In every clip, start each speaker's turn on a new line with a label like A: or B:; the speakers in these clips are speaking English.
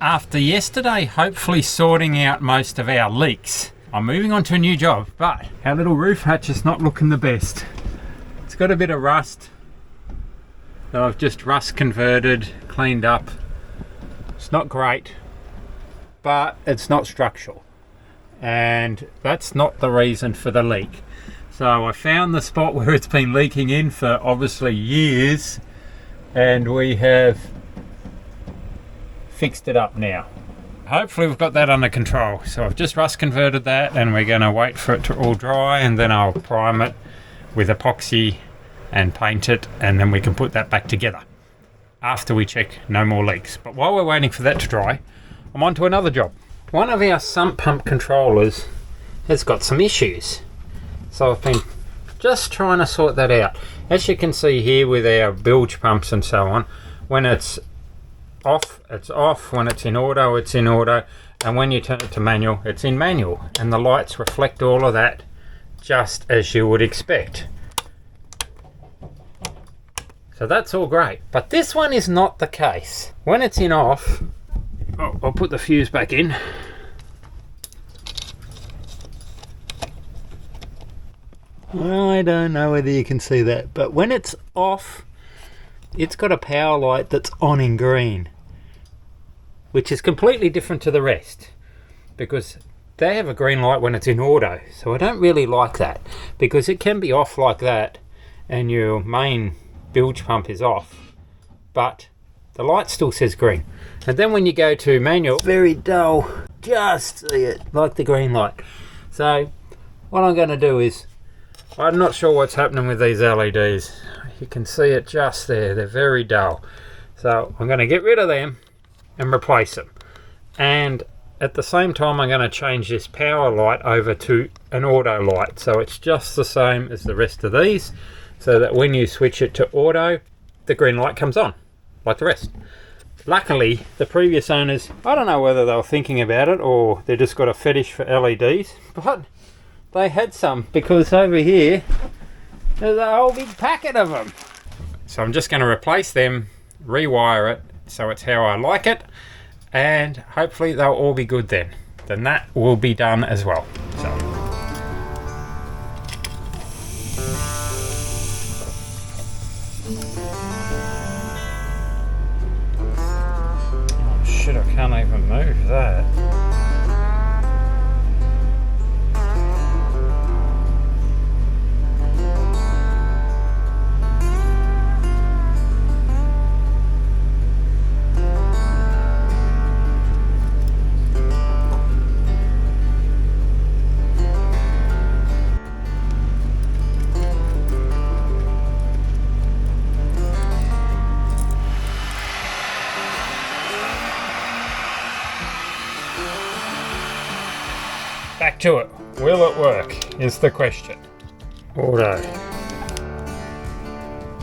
A: After yesterday hopefully sorting out most of our leaks, I'm moving on to a new job, but our little roof hatch is not looking the best. It's got a bit of rust that I've just rust converted, cleaned up. It's not great, but it's not structural, and that's not the reason for the leak. So I found the spot where it's been leaking in for obviously years, and we have fixed it up now. Hopefully we've got that under control. So I've just rust converted that, and we're going to wait for it to all dry, and then I'll prime it with epoxy and paint it, and then we can put that back together after we check no more leaks. But while we're waiting for that to dry, I'm on to another job. One of our sump pump controllers has got some issues, so I've been just trying to sort that out. As you can see here with our bilge pumps and so on, when it's off, it's off. When it's in auto, it's in auto. And when you turn it to manual, it's in manual. And the lights reflect all of that just as you would expect. So that's all great. But this one is not the case. When it's in off, I'll put the fuse back in. Well, I don't know whether you can see that, but when it's off, it's got a power light that's on in green, which is completely different to the rest, because they have a green light when it's in auto. So I don't really like that, because it can be off like that and your main bilge pump is off, but the light still says green. And then when you go to manual, very dull, just see it like the green light. So what I'm going to do is, I'm not sure what's happening with these LEDs. You can see it just there, they're very dull. So I'm going to get rid of them and replace them. And at the same time, I'm going to change this power light over to an auto light. So it's just the same as the rest of these, so that when you switch it to auto, the green light comes on, like the rest. Luckily, the previous owners, I don't know whether they were thinking about it or they just got a fetish for LEDs, but they had some, because over here there's a whole big packet of them. So I'm just going to replace them, rewire it so it's how I like it, and hopefully they'll all be good then. Then that will be done as well. So oh shit, I can't even move that. Back to it. Will it work is the question. Auto.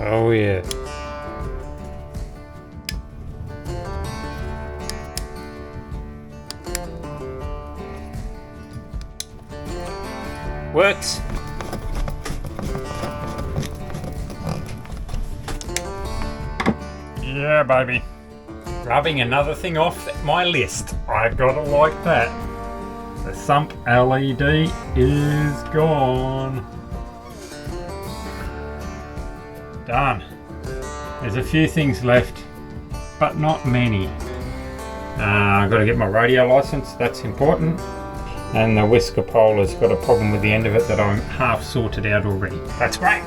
A: Oh yeah. Works. Yeah, baby. Rubbing another thing off my list. I gotta like that. The sump LED is gone. Done. There's a few things left, but not many. I've got to get my radio license, that's important. And the whisker pole has got a problem with the end of it that I'm half sorted out already. That's great.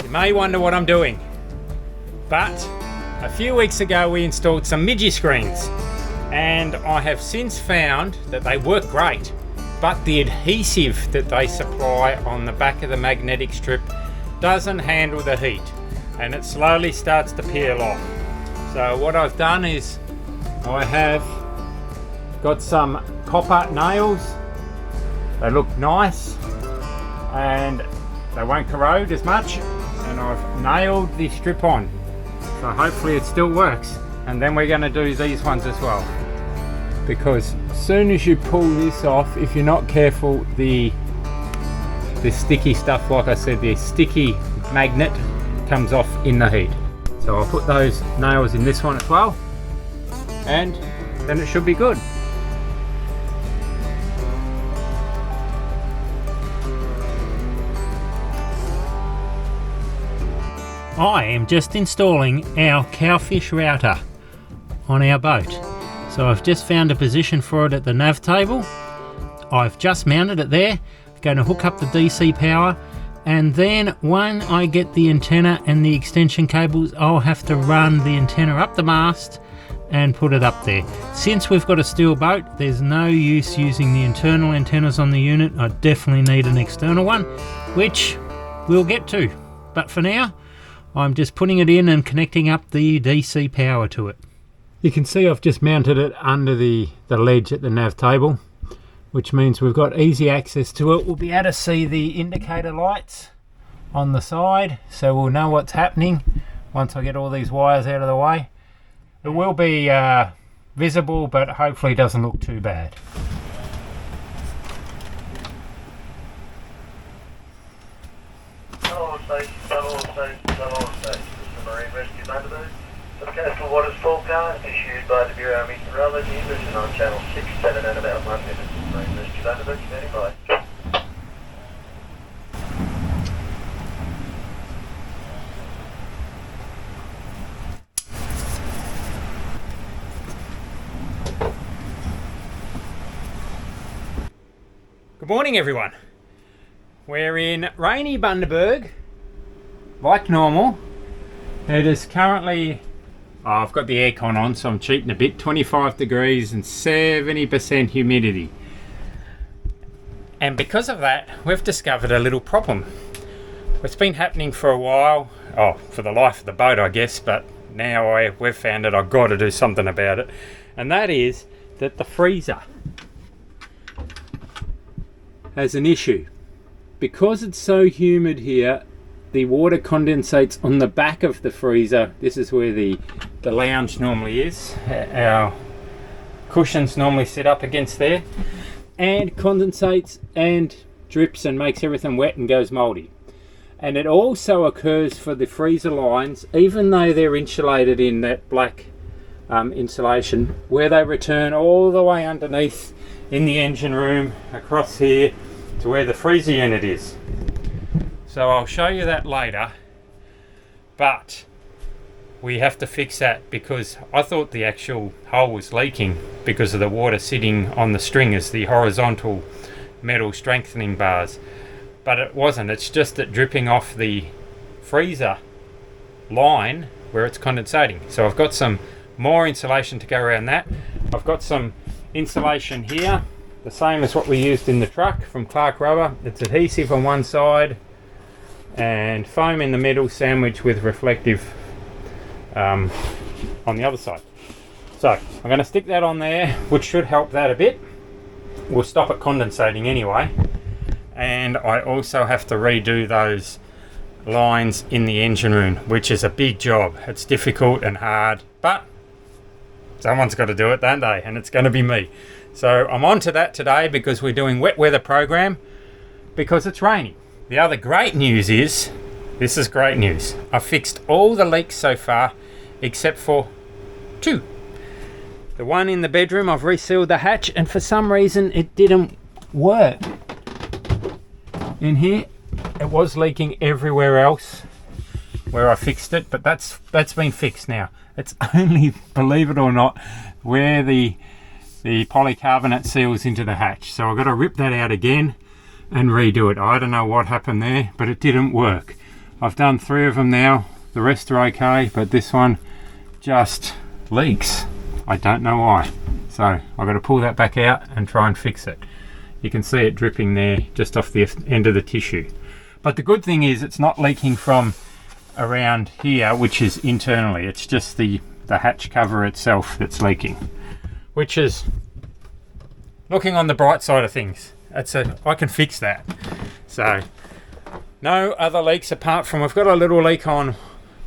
A: You may wonder what I'm doing, but a few weeks ago we installed some midgee screens, and I have since found that they work great, but the adhesive that they supply on the back of the magnetic strip doesn't handle the heat, and it slowly starts to peel off. So what I've done is I have got some copper nails. They look nice and they won't corrode as much, and I've nailed the strip on, so hopefully it still works. And then we're going to do these ones as well, because as soon as you pull this off, if you're not careful, the this sticky stuff, like I said, the sticky magnet comes off in the heat. So I'll put those nails in this one as well, and then it should be good. I am just installing our Cowfish router on our boat. So I've just found a position for it at the nav table. I've just mounted it there. I'm going to hook up the DC power, and then when I get the antenna and the extension cables, I'll have to run the antenna up the mast and put it up there. Since we've got a steel boat, there's no use using the internal antennas on the unit. I definitely need an external one, which we'll get to. But for now, I'm just putting it in and connecting up the DC power to it. You can see I've just mounted it under the ledge at the nav table, which means we've got easy access to it. We'll be able to see the indicator lights on the side, so we'll know what's happening once I get all these wires out of the way. It will be visible, but hopefully doesn't look too bad.
B: Marine Rescue Thunderbird. The coastal waters forecast issued by the Bureau of Meteorology, listen on channel 6, 7 and about 1 minute. Marine Rescue Thunderbird, standing by.
A: Good morning, everyone. We're in rainy Bundaberg, like normal. It is currently, I've got the aircon on, so I'm cheating a bit, 25 degrees and 70% humidity. And because of that, we've discovered a little problem. It's been happening for a while, for the life of the boat, I guess, but now we've found it, I've got to do something about it. And that is that the freezer has an issue. Because it's so humid here, the water condensates on the back of the freezer. This is where the lounge normally is. Our cushions normally sit up against there, and condensates and drips and makes everything wet and goes moldy. And it also occurs for the freezer lines, even though they're insulated in that black insulation, where they return all the way underneath in the engine room across here to where the freezer unit is. So I'll show you that later, but we have to fix that because I thought the actual hole was leaking because of the water sitting on the stringers, the horizontal metal strengthening bars, but it wasn't. It's just that dripping off the freezer line where it's condensating. So I've got some more insulation to go around that. I've got some insulation here, the same as what we used in the truck from Clark Rubber. It's adhesive on one side and foam in the middle, sandwiched with reflective on the other side. So I'm going to stick that on there, which should help that a bit. We'll stop it condensating anyway. And I also have to redo those lines in the engine room, which is a big job. It's difficult and hard, but someone's got to do it, don't they? And it's going to be me. So I'm on to that today because we're doing wet weather program because it's raining. The other great news is, this is great news, I've fixed all the leaks so far except for 2. The one in the bedroom, I've resealed the hatch, and for some reason it didn't work. In here, it was leaking everywhere else where I fixed it, but that's been fixed now. It's only, believe it or not, where the polycarbonate seals into the hatch. So I've got to rip that out again and redo it. I don't know what happened there, but it didn't work. I've done 3 of them now. The rest are okay, but this one just leaks. I don't know why. So I've got to pull that back out and try and fix it. You can see it dripping there just off the end of the tissue. But the good thing is it's not leaking from around here, which is internally. It's just the hatch cover itself that's leaking, which is looking on the bright side of things. I can fix that. So no other leaks apart from, we've got a little leak on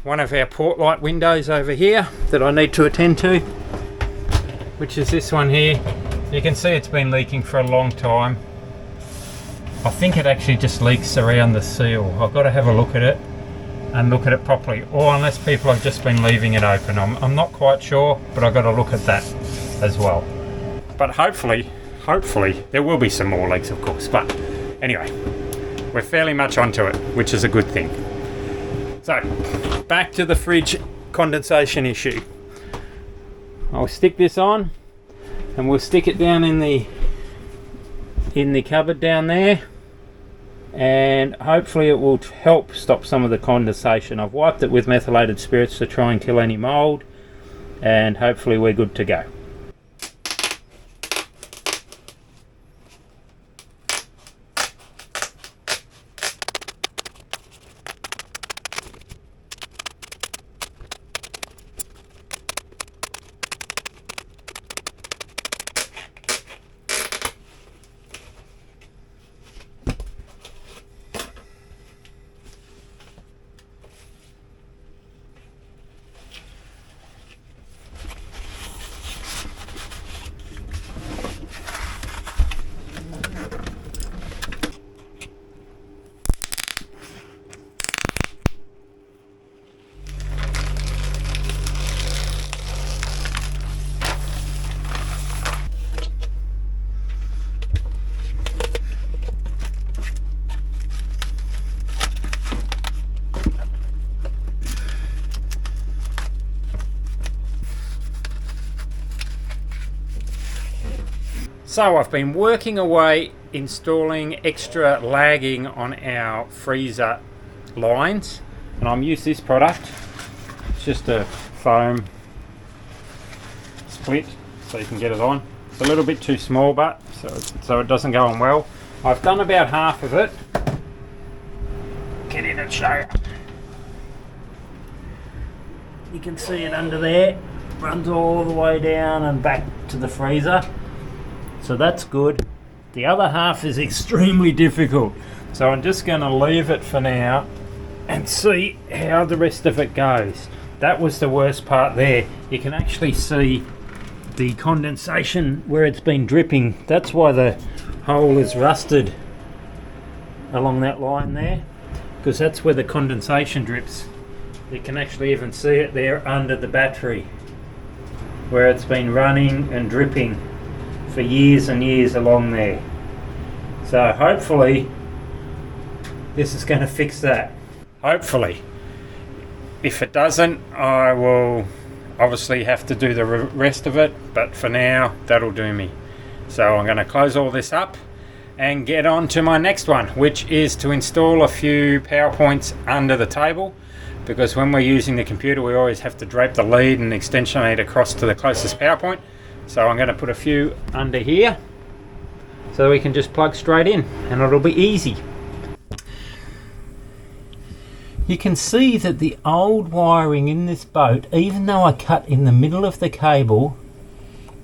A: one of our port light windows over here that I need to attend to, which is this one here. You can see it's been leaking for a long time. I think it actually just leaks around the seal. I've got to have a look at it and look at it properly, or unless people have just been leaving it open. I'm not quite sure, but I've got to look at that as well. But hopefully there will be some more leaks, of course. But anyway, we're fairly much onto it, which is a good thing. So back to the fridge condensation issue. I'll stick this on and we'll stick it down in the cupboard down there, and hopefully it will help stop some of the condensation. I've wiped it with methylated spirits to try and kill any mold, and hopefully we're good to go. So I've been working away installing extra lagging on our freezer lines, and I'm using this product. It's just a foam split so you can get it on. It's a little bit too small, but so it doesn't go on well. I've done about half of it. Get in and show you. You can see it under there. Runs all the way down and back to the freezer. So that's good. The other half is extremely difficult. So I'm just going to leave it for now and see how the rest of it goes. That was the worst part there. You can actually see the condensation where it's been dripping. That's why the hole is rusted along that line there, because that's where the condensation drips. You can actually even see it there under the battery where it's been running and dripping for years and years along there. So hopefully this is going to fix that. Hopefully. If it doesn't, I will obviously have to do the rest of it, but for now that'll do me. So I'm going to close all this up and get on to my next one, which is to install a few power points under the table, because when we're using the computer we always have to drape the lead and extension lead across to the closest power point. So I'm going to put a few under here so we can just plug straight in and it'll be easy. You can see that the old wiring in this boat, even though I cut in the middle of the cable,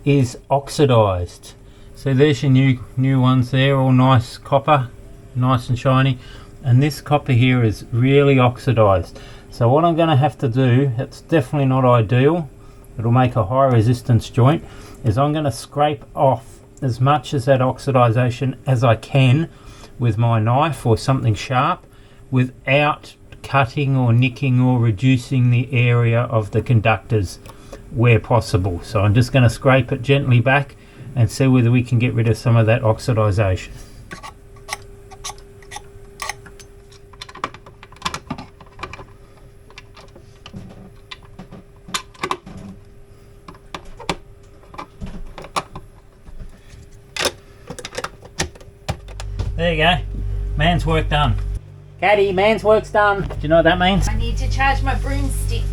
A: is oxidized. So there's your new ones there, all nice copper, nice and shiny, and this copper here is really oxidized. So what I'm going to have to do, it's definitely not ideal, it'll make a high resistance joint, is I'm going to scrape off as much of that oxidization as I can with my knife or something sharp without cutting or nicking or reducing the area of the conductors where possible. So I'm just going to scrape it gently back and see whether we can get rid of some of that oxidization. There you go. Man's work done. Caddy, man's work's done. Do you know what that means?
C: I need to charge my broomstick.